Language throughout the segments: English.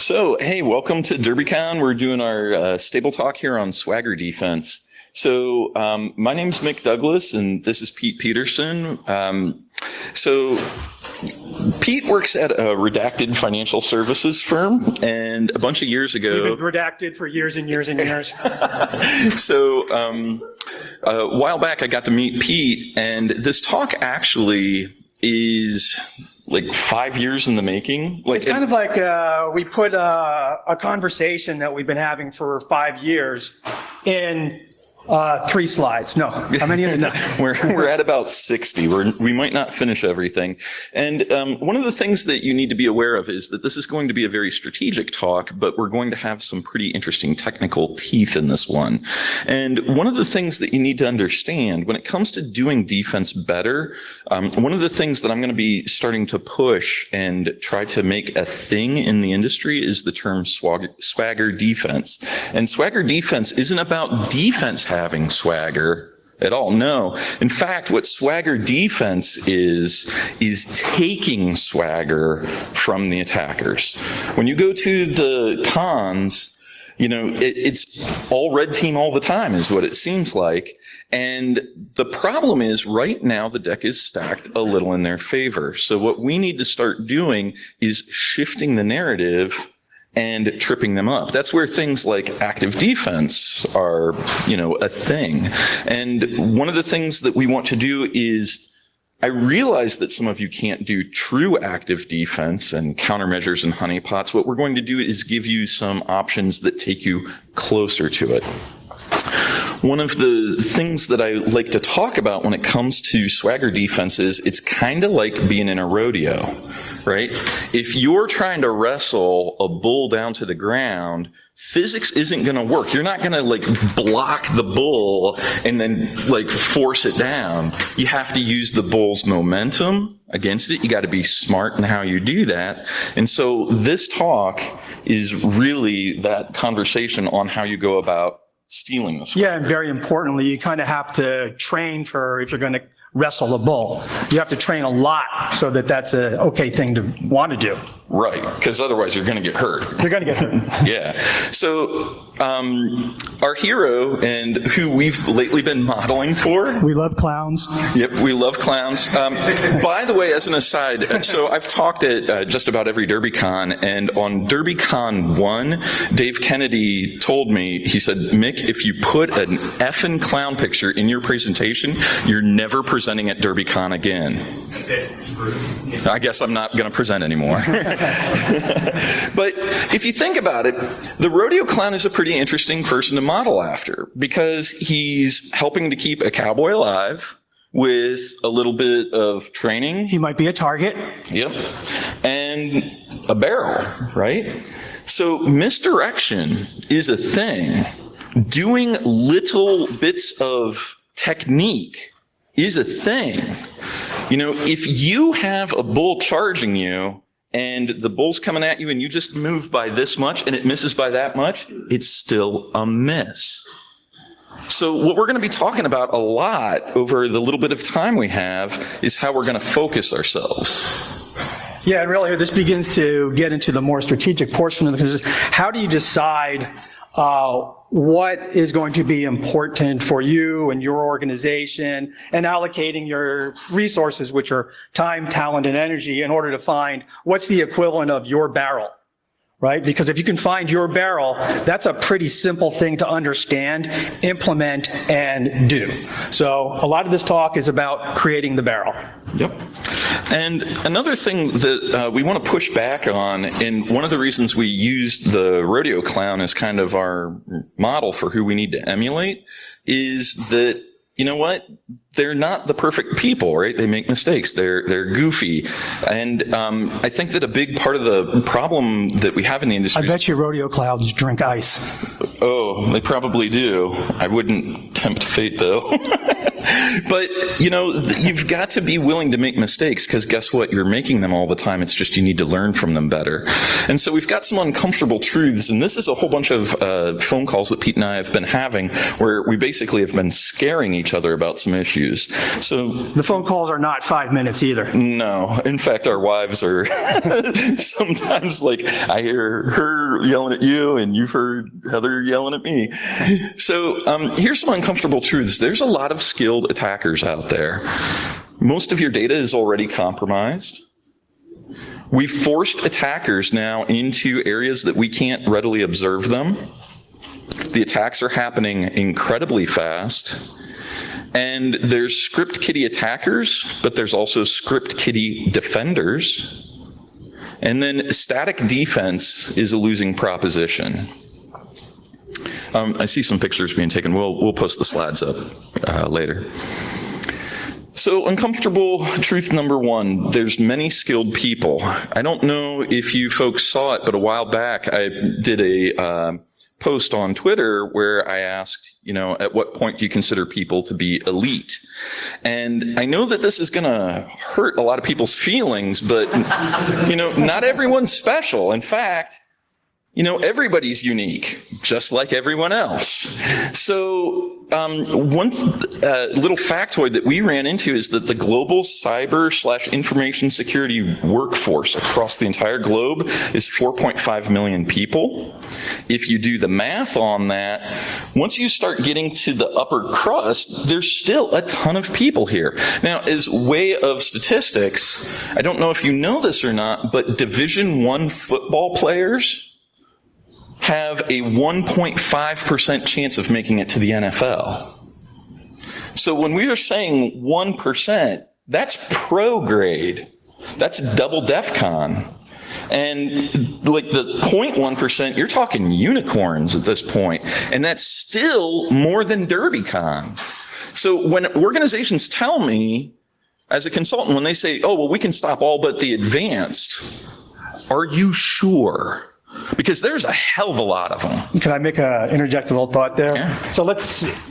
So, hey, welcome to DerbyCon. We're doing our stable talk here on swagger defense. So, my name's Mick Douglas, and this is Pete Petersen. Pete works at a redacted financial services firm, and a bunch of years ago... We've been redacted for years and years and years. So, a while back I got to meet Pete, and this talk actually is like 5 years in the making. It's kind of like we put a conversation that we've been having for 5 years in 3 slides. No, how many is it? No. We're at about 60. We might not finish everything. And one of the things that you need to be aware of is that this is going to be a very strategic talk, but we're going to have some pretty interesting technical teeth in this one. And one of the things that you need to understand when it comes to doing defense better, one of the things that I'm going to be starting to push and try to make a thing in the industry is the term swagger defense. And swagger defense isn't about defense having swagger at all. No. In fact, what swagger defense is taking swagger from the attackers. When you go to the cons, you know, it's all red team all the time is what it seems like. And the problem is right now the deck is stacked a little in their favor. So what we need to start doing is shifting the narrative and tripping them up. That's where things like active defense are, you know, a thing. And one of the things that we want to do is, I realize that some of you can't do true active defense and countermeasures and honeypots. What we're going to do is give you some options that take you closer to it. One of the things that I like to talk about when it comes to swagger defense is it's kind of like being in a rodeo, right? If you're trying to wrestle a bull down to the ground, physics isn't going to work. You're not going to like block the bull and then like force it down. You have to use the bull's momentum against it. You got to be smart in how you do that. And so this talk is really that conversation on how you go about stealing this. Yeah, and very importantly, you kind of have to train for if you're going to wrestle a bull. You have to train a lot so that that's an okay thing to want to do. Right, because otherwise you're going to get hurt. You're going to get hurt. Yeah. So our hero and who we've lately been modeling for. We love clowns. Yep, we love clowns. By the way, as an aside, so I've talked at just about every DerbyCon, and on DerbyCon 1, Dave Kennedy told me, he said, Mick, if you put an effing clown picture in your presentation, you're never presenting at DerbyCon again. I guess I'm not going to present anymore. But if you think about it, the rodeo clown is a pretty interesting person to model after because he's helping to keep a cowboy alive with a little bit of training. He might be a target. Yep. And a barrel, right? So misdirection is a thing. Doing little bits of technique is a thing. You know, if you have a bull charging you and the bull's coming at you and you just move by this much and it misses by that much, it's still a miss. So what we're going to be talking about a lot over the little bit of time we have is how we're going to focus ourselves. Yeah, and really this begins to get into the more strategic portion of the how do you decide what is going to be important for you and your organization and allocating your resources, which are time, talent, and energy, in order to find what's the equivalent of your barrel, right? Because if you can find your barrel, that's a pretty simple thing to understand, implement, and do. So a lot of this talk is about creating the barrel. Yep. And another thing that we want to push back on, and one of the reasons we used the rodeo clown as kind of our model for who we need to emulate, is that, you know what? They're not the perfect people, right? They make mistakes. They're goofy. And I think that a big part of the problem that we have in the industry... I bet you rodeo clowns drink ice. Oh, they probably do. I wouldn't tempt fate, though. But, you've got to be willing to make mistakes, because guess what? You're making them all the time. It's just you need to learn from them better. And so we've got some uncomfortable truths, and this is a whole bunch of phone calls that Pete and I have been having where we basically have been scaring each other about some issues. So the phone calls are not 5 minutes either. No. In fact, our wives are sometimes like, I hear her yelling at you, and you've heard Heather yelling at me. So here's some uncomfortable truths. There's a lot of skilled attackers out there. Most of your data is already compromised. We've forced attackers now into areas that we can't readily observe them. The attacks are happening incredibly fast. And there's script kiddie attackers, but there's also script kiddie defenders. And then static defense is a losing proposition. I see some pictures being taken. We'll post the slides up later. So uncomfortable truth number one, there's many skilled people. I don't know if you folks saw it, but a while back I did a post on Twitter where I asked, at what point do you consider people to be elite? And I know that this is going to hurt a lot of people's feelings, but, not everyone's special. In fact, everybody's unique, just like everyone else. So one little factoid that we ran into is that the global cyber/information security workforce across the entire globe is 4.5 million people. If you do the math on that, once you start getting to the upper crust, there's still a ton of people here. Now, as way of statistics, I don't know if you know this or not, but Division I football players have a 1.5% chance of making it to the NFL. So when we are saying 1%, that's pro grade. That's double DEFCON. And like the 0.1%, you're talking unicorns at this point. And that's still more than DerbyCon. So when organizations tell me, as a consultant, when they say, oh, well, we can stop all but the advanced, are you sure? Because there's a hell of a lot of them. Can I interject a little thought there? Yeah.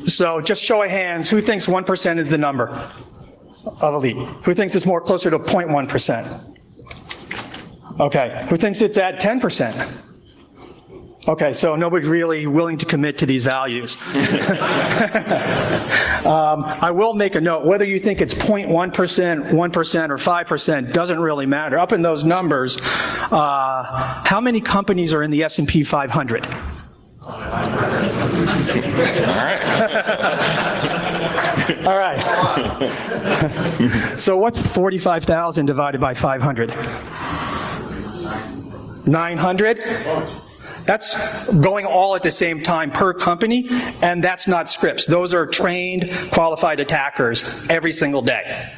So just show of hands, who thinks 1% is the number of elite? Who thinks it's more closer to 0.1%? Okay, who thinks it's at 10%? Okay, so nobody's really willing to commit to these values. I will make a note, whether you think it's 0.1%, 1%, or 5% doesn't really matter. Up in those numbers, how many companies are in the S&P 500? All right. All right. So what's 45,000 divided by 500? 900? That's going all at the same time per company, and that's not scripts. Those are trained, qualified attackers every single day.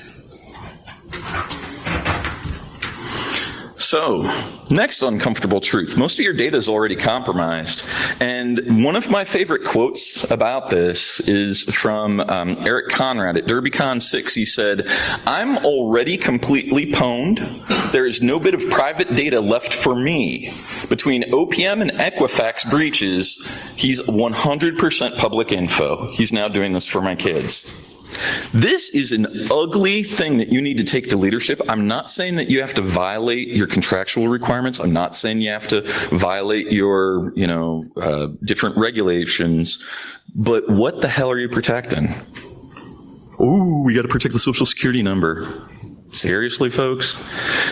So, next uncomfortable truth. Most of your data is already compromised. And one of my favorite quotes about this is from Eric Conrad at DerbyCon 6. He said, "I'm already completely pwned. There is no bit of private data left for me. Between OPM and Equifax breaches, he's 100% public info. He's now doing this for my kids." This is an ugly thing that you need to take to leadership. I'm not saying that you have to violate your contractual requirements. I'm not saying you have to violate your, different regulations. But what the hell are you protecting? Ooh, we got to protect the Social Security number. Seriously, folks?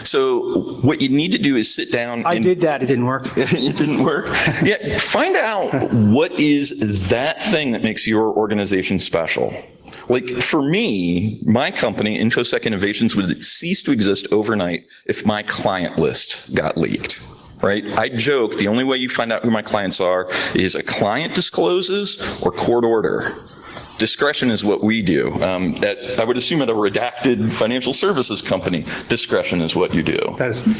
So what you need to do is sit down. I did that. It didn't work. It didn't work? Yeah. Find out what is that thing that makes your organization special. Like for me, my company, InfoSec Innovations, would cease to exist overnight if my client list got leaked. Right? I joke, the only way you find out who my clients are is a client discloses or court order. Discretion is what we do. I would assume at a redacted financial services company, discretion is what you do.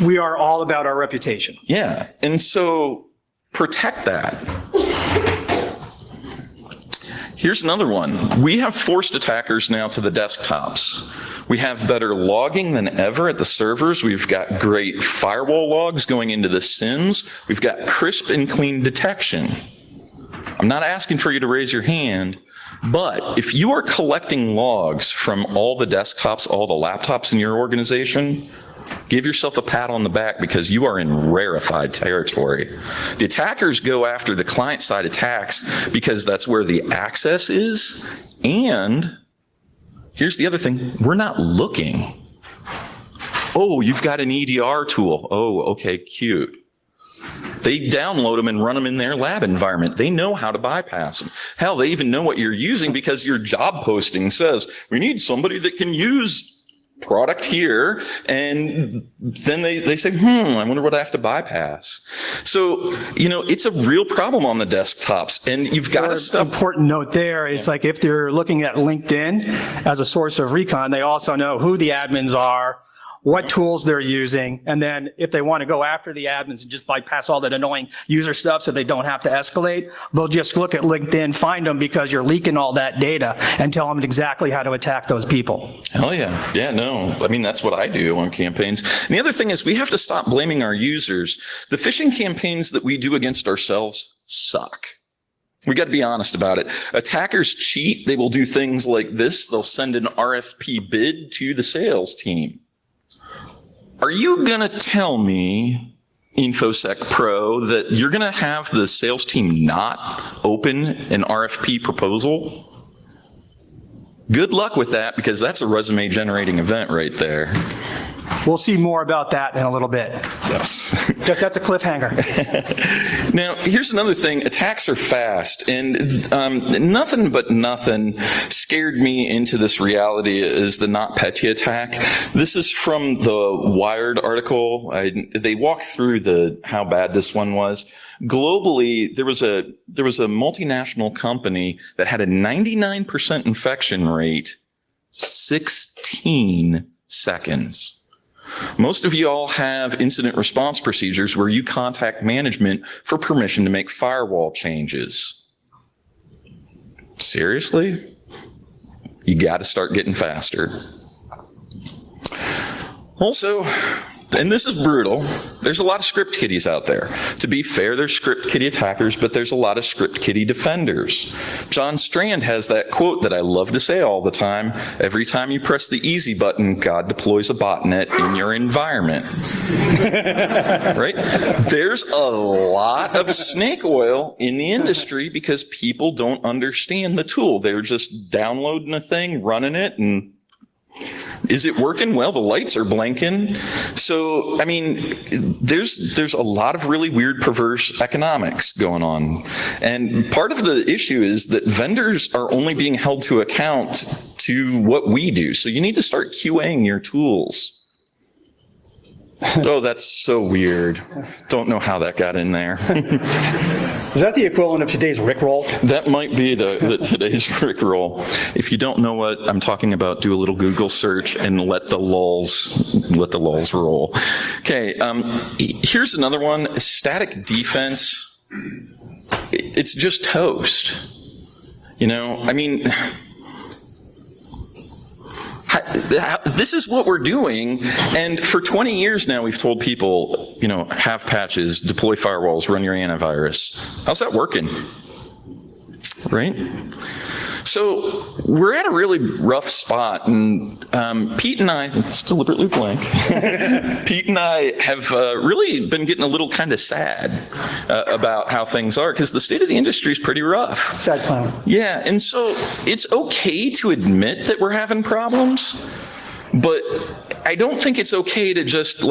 We are all about our reputation. Yeah, and so protect that. Here's another one. We have forced attackers now to the desktops. We have better logging than ever at the servers. We've got great firewall logs going into the SIMs. We've got crisp and clean detection. I'm not asking for you to raise your hand, but if you are collecting logs from all the desktops, all the laptops in your organization, give yourself a pat on the back because you are in rarefied territory. The attackers go after the client-side attacks because that's where the access is, and here's the other thing, we're not looking. Oh, you've got an EDR tool. Oh, okay, cute. They download them and run them in their lab environment. They know how to bypass them. Hell, they even know what you're using because your job posting says, we need somebody that can use product here. And then they say, I wonder what I have to bypass. So, it's a real problem on the desktops. And you've got to stop. Important note there, it's like if they're looking at LinkedIn as a source of recon, they also know who the admins are, what tools they're using, and then if they want to go after the admins and just bypass all that annoying user stuff so they don't have to escalate, they'll just look at LinkedIn, find them because you're leaking all that data, and tell them exactly how to attack those people. Hell yeah. Yeah, no. I mean, that's what I do on campaigns. And the other thing is we have to stop blaming our users. The phishing campaigns that we do against ourselves suck. We got to be honest about it. Attackers cheat. They will do things like this. They'll send an RFP bid to the sales team. Are you going to tell me, InfoSec Pro, that you're going to have the sales team not open an RFP proposal? Good luck with that, because that's a resume generating event right there. We'll see more about that in a little bit. Yes. That's a cliffhanger. Now, here's another thing. Attacks are fast, and nothing but nothing scared me into this reality is the NotPetya attack. This is from the Wired article. They walk through how bad this one was. Globally, there was a multinational company that had a 99% infection rate, 16 seconds. Most of you all have incident response procedures where you contact management for permission to make firewall changes. Seriously? You got to start getting faster. Also, and this is brutal, there's a lot of script kiddies out there. To be fair, there's script kiddie attackers, but there's a lot of script kiddie defenders. John Strand has that quote that I love to say all the time: every time you press the easy button, God deploys a botnet in your environment. Right? There's a lot of snake oil in the industry because people don't understand the tool. They're just downloading a thing, running it, and is it working? Well, the lights are blinking. So, I mean, there's a lot of really weird, perverse economics going on. And part of the issue is that vendors are only being held to account to what we do. So you need to start QAing your tools. Oh, that's so weird. Don't know how that got in there. Is that the equivalent of today's Rickroll? That might be the today's Rickroll. If you don't know what I'm talking about, do a little Google search and let the lulls roll. Okay, here's another one. Static defense. It's just toast. I mean, this is what we're doing, and for 20 years now we've told people, have patches, deploy firewalls, run your antivirus. How's that working? Right? So we're at a really rough spot, and Pete and I, it's deliberately blank, Pete and I have really been getting a little kind of sad about how things are, because the state of the industry is pretty rough. Sad clown. Yeah, and so it's okay to admit that we're having problems, but I don't think it's okay to just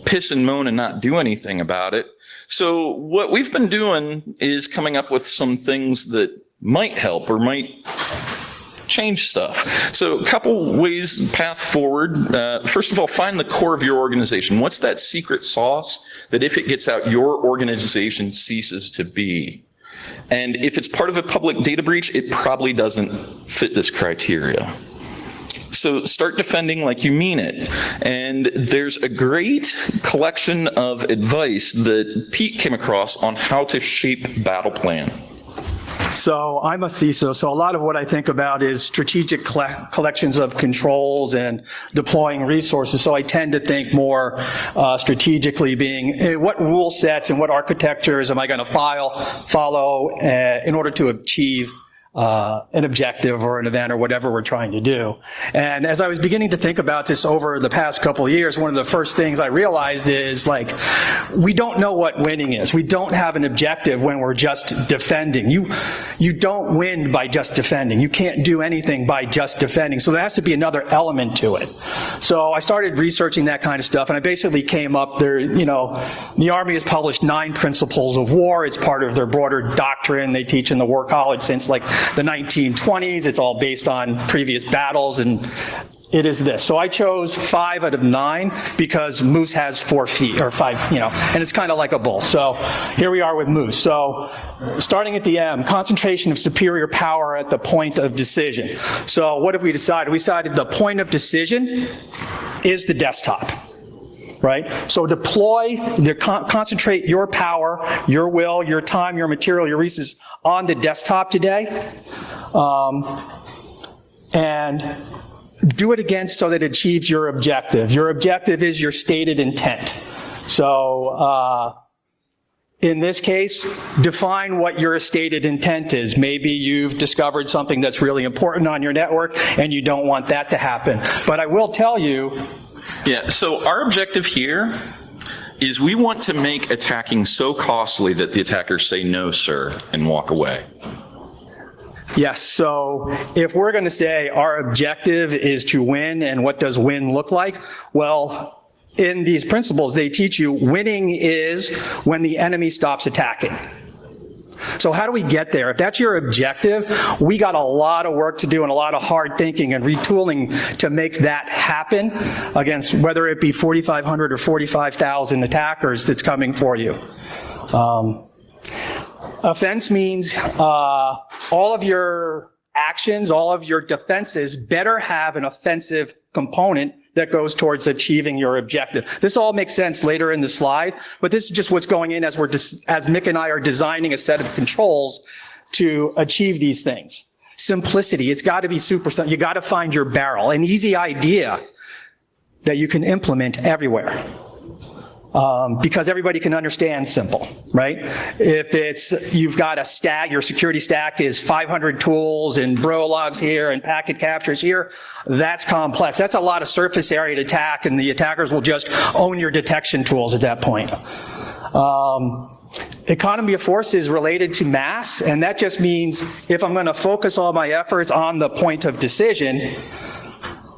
piss and moan and not do anything about it. So what we've been doing is coming up with some things that might help or might change stuff. So a couple ways, path forward. First of all, find the core of your organization. What's that secret sauce that if it gets out, your organization ceases to be? And if it's part of a public data breach, it probably doesn't fit this criteria. So start defending like you mean it. And there's a great collection of advice that Pete came across on how to shape battle plan. So I'm a CISO, so a lot of what I think about is strategic collections of controls and deploying resources. So I tend to think more strategically, being what rule sets and what architectures am I going to follow in order to achieve an objective or an event or whatever we're trying to do. And as I was beginning to think about this over the past couple of years, one of the first things I realized is, like, we don't know what winning is. We don't have an objective when we're just defending. You don't win by just defending. You can't do anything by just defending. So there has to be another element to it. So I started researching that kind of stuff, and I basically came up there, the Army has published 9 principles of war. It's part of their broader doctrine they teach in the War College since, like, the 1920s. It's all based on previous battles, and it is this. So I chose 5 out of 9 because moose has 4 feet, or 5, and it's kind of like a bull. So here we are with moose. So starting at the M, concentration of superior power at the point of decision. So what have we decided? We decided the point of decision is the desktop. Right? So concentrate your power, your will, your time, your material, your resources on the desktop today. And do it again so that it achieves your objective. Your objective is your stated intent. So in this case, define what your stated intent is. Maybe you've discovered something that's really important on your network and you don't want that to happen. But I will tell you, yeah, so our objective here is we want to make attacking so costly that the attackers say, "No, sir," and walk away. Yes, so if we're going to say our objective is to win, and what does win look like? Well, in these principles, they teach you winning is when the enemy stops attacking. So how do we get there? If that's your objective, we got a lot of work to do and a lot of hard thinking and retooling to make that happen against whether it be 4,500 or 45,000 attackers that's coming for you. Offense means all of your actions, all of your defenses better have an offensive component that goes towards achieving your objective. This all makes sense later in the slide, but this is just what's going in as Mick and I are designing a set of controls to achieve these things. Simplicity, it's got to be super simple. You got to find your barrel, an easy idea that you can implement everywhere. Because everybody can understand simple, right? If you've got a stack, your security stack is 500 tools and bro logs here and packet captures here, that's complex. That's a lot of surface area to attack, and the attackers will just own your detection tools at that point. Economy of force is related to mass, and that just means if I'm going to focus all my efforts on the point of decision,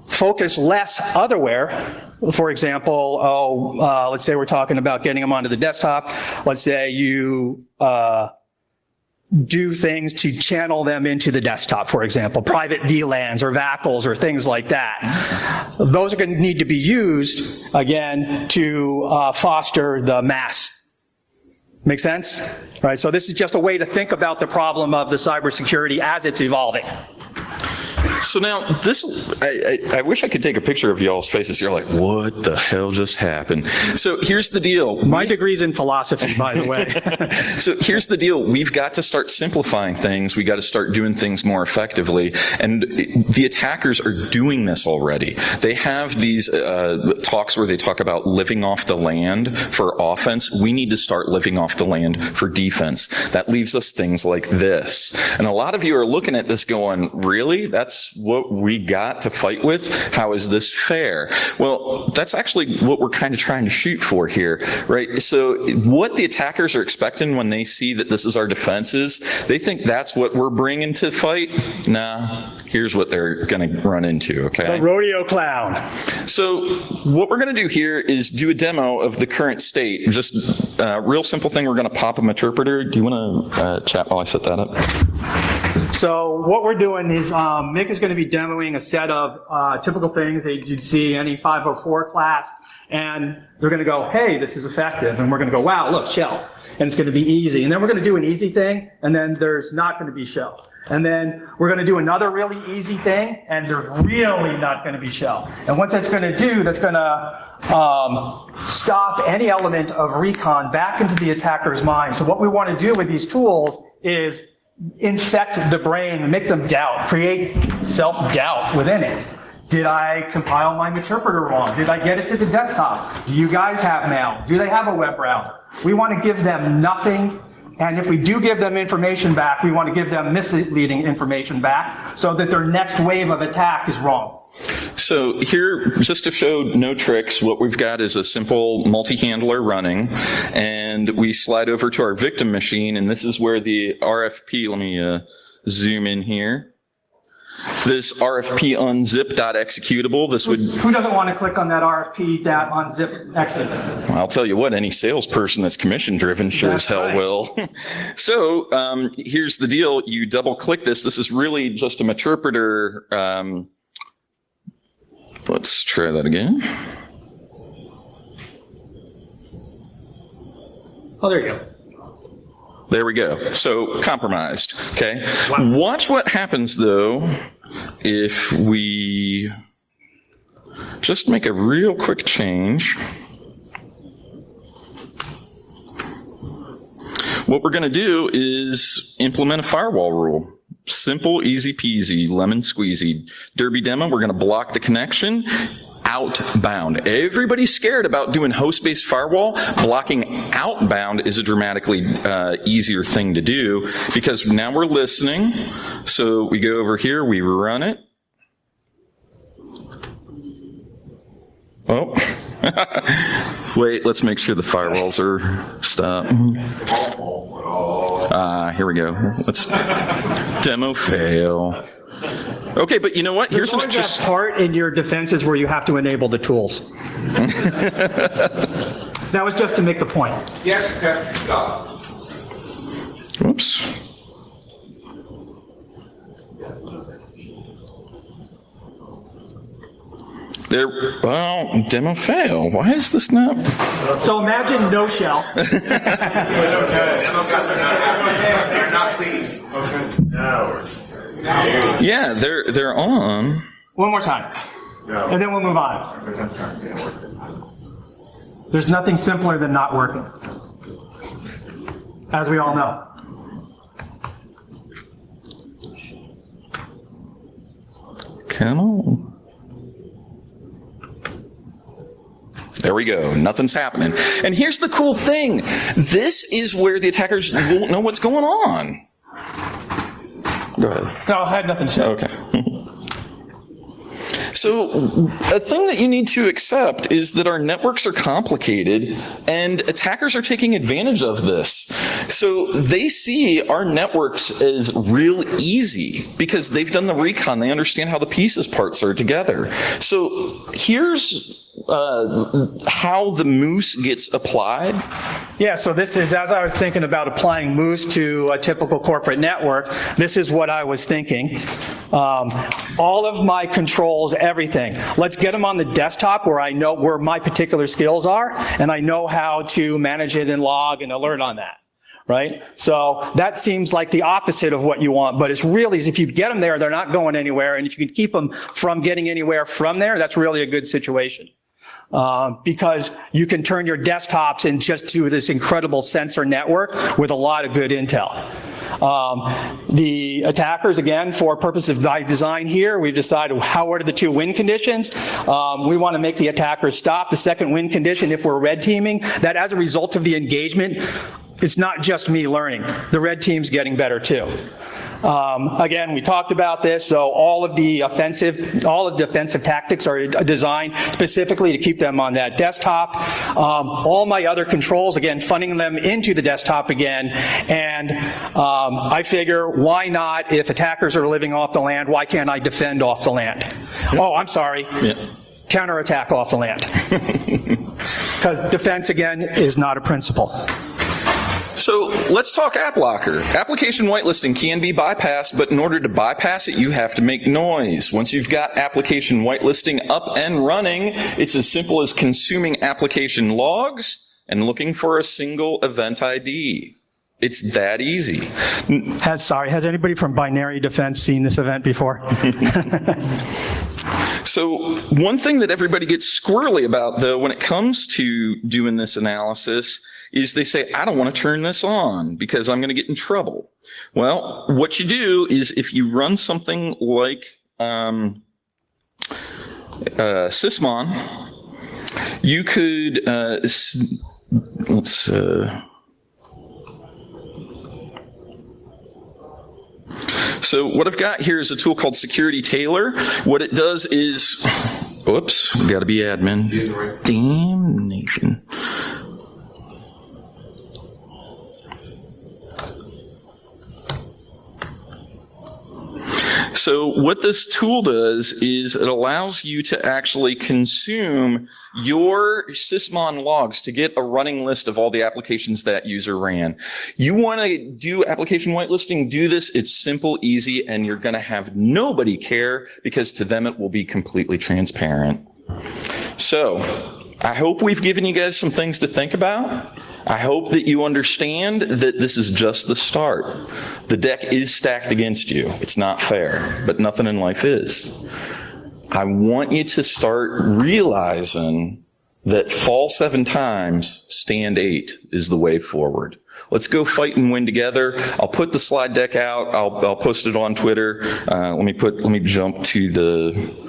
focus less otherwhere. For example, let's say we're talking about getting them onto the desktop. Let's say you do things to channel them into the desktop, for example, private VLANs or VACLs or things like that. Those are going to need to be used, again, to foster the mass. Make sense? Right, so this is just a way to think about the problem of the cybersecurity as it's evolving. So now, I wish I could take a picture of y'all's faces. You're like, what the hell just happened? So here's the deal. My degree's in philosophy, by the way. So here's the deal. We've got to start simplifying things. We got to start doing things more effectively. And the attackers are doing this already. They have these talks where they talk about living off the land for offense. We need to start living off the land for defense. That leaves us things like this. And a lot of you are looking at this going, really? That's what we got to fight with? How is this fair? Well, that's actually what we're kind of trying to shoot for here, right? So what the attackers are expecting when they see that this is our defenses, they think that's what we're bringing to fight. Nah, here's what they're going to run into, okay? The rodeo clown. So what we're going to do here is do a demo of the current state. Just a real simple thing. We're going to pop a interpreter. Do you want to chat while I set that up? So what we're doing is Mick is going to be demoing a set of typical things that you'd see any 504 class, and they're going to go, hey, this is effective, and we're going to go, wow, look, shell, and it's going to be easy. And then we're going to do an easy thing, and then there's not going to be shell. And then we're going to do another really easy thing, and there's really not going to be shell. And what that's going to do, that's going to stop any element of recon back into the attacker's mind. So what we want to do with these tools is infect the brain and make them doubt, create self-doubt within it. Did I compile my interpreter wrong? Did I get it to the desktop? Do you guys have mail? Do they have a web browser? We want to give them nothing, and if we do give them information back, we want to give them misleading information back so that their next wave of attack is wrong. So here, just to show no tricks, what we've got is a simple multi-handler running, and we slide over to our victim machine, and this is where the RFP, let me zoom in here. This RFP unzip.executable, this would... Who doesn't want to click on that RFP.unzip exit? Well, I'll tell you what, any salesperson that's commission-driven sure as hell will. So here's the deal. You double-click this. This is really just an interpreter. Let's try that again. Oh, there you go. There we go. So compromised, okay? Wow. Watch what happens, though, if we just make a real quick change. What we're going to do is implement a firewall rule. Simple, easy peasy, lemon squeezy. Derby demo, we're going to block the connection. Outbound. Everybody's scared about doing host-based firewall. Blocking outbound is a dramatically easier thing to do because now we're listening. So we go over here, we run it. Oh. Wait, let's make sure the firewalls are stopped. Here we go. Let's demo fail. Okay, but you know what? Here's an interesting part in your defenses where you have to enable the tools. That was just to make the point. Yes, stop. Whoops. There, well, demo fail. Why is this not? So imagine no shell. They're not pleased. Okay. No. Yeah, they're on. One more time. No. And then we'll move on. There's nothing simpler than not working, as we all know. Come on. There we go. Nothing's happening. And here's the cool thing. This is where the attackers won't know what's going on. Go ahead. No, I had nothing to say. Okay. So a thing that you need to accept is that our networks are complicated and attackers are taking advantage of this. So they see our networks as real easy because they've done the recon. They understand how the pieces parts are together. So here's how the Moose gets applied. Yeah, so this is, as I was thinking about applying Moose to a typical corporate network, this is what I was thinking. All of my controls, everything. Let's get them on the desktop where I know where my particular skills are, and I know how to manage it and log and alert on that. Right? So that seems like the opposite of what you want, but it's really, if you get them there, they're not going anywhere, and if you can keep them from getting anywhere from there, that's really a good situation. Because you can turn your desktops and just do this incredible sensor network with a lot of good intel. The attackers, again, for purposes of design here, we've decided what are the two win conditions. We want to make the attackers stop. The second win condition, if we're red teaming, that as a result of the engagement, it's not just me learning. The red team's getting better too. Again, we talked about this, so all of the defensive tactics are designed specifically to keep them on that desktop. All my other controls, again, funneling them into the desktop again, and I figure, why not, if attackers are living off the land, why can't I defend off the land? Oh, I'm sorry. Yeah. Counterattack off the land. Because defense, again, is not a principle. So let's talk app locker. Application whitelisting can be bypassed, but in order to bypass it, you have to make noise. Once you've got application whitelisting up and running, it's as simple as consuming application logs and looking for a single event ID. It's that easy. Has anybody from Binary Defense seen this event before? So one thing that everybody gets squirrely about, though, when it comes to doing this analysis is they say, I don't want to turn this on because I'm going to get in trouble. Well, what you do is if you run something like Sysmon, you could, so what I've got here is a tool called Security Tailor. What it does is, oops, got to be admin. Damnation. So what this tool does is it allows you to actually consume your Sysmon logs to get a running list of all the applications that user ran. You want to do application whitelisting, do this. It's simple, easy, and you're going to have nobody care because to them it will be completely transparent. So I hope we've given you guys some things to think about. I hope that you understand that this is just the start. The deck is stacked against you. It's not fair, but nothing in life is. I want you to start realizing that fall 7 times, stand 8 is the way forward. Let's go fight and win together. I'll put the slide deck out. I'll post it on Twitter. Let me jump to the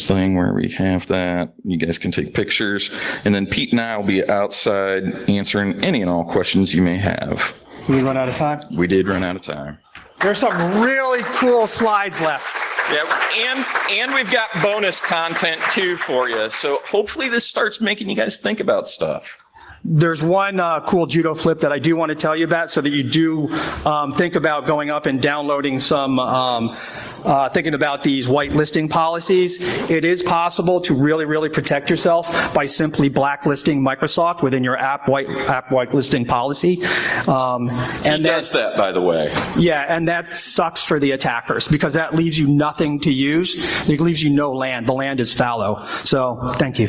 thing where we have that. You guys can take pictures. And then Pete and I will be outside answering any and all questions you may have. We run out of time? We did run out of time. There's some really cool slides left. Yeah, and we've got bonus content too for you. So hopefully this starts making you guys think about stuff. There's one cool judo flip that I do want to tell you about so that you do think about going up and downloading some, thinking about these whitelisting policies. It is possible to really, really protect yourself by simply blacklisting Microsoft within your app whitelisting policy. He does that, by the way. Yeah, and that sucks for the attackers because that leaves you nothing to use. It leaves you no land. The land is fallow. So, thank you.